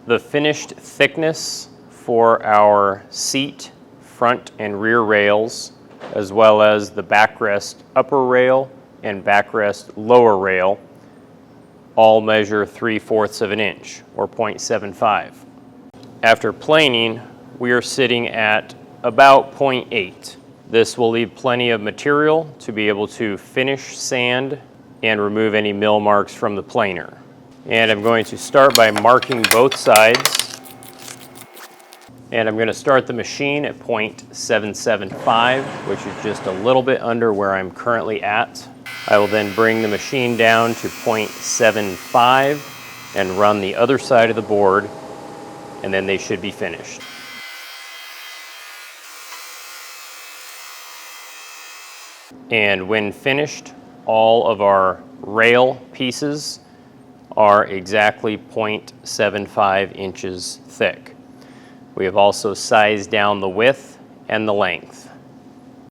The finished thickness for our seat, front and rear rails, as well as the backrest upper rail and backrest lower rail, all measure 3/4 of an inch, or 0.75. After planing, we are sitting at about 0.8. This will leave plenty of material to be able to finish sand and remove any mill marks from the planer. And I'm going to start by marking both sides. And I'm going to start the machine at 0.775, which is just a little bit under where I'm currently at. I will then bring the machine down to 0.75 and run the other side of the board, and then they should be finished. And when finished, all of our rail pieces are exactly 0.75 inches thick. We have also sized down the width and the length.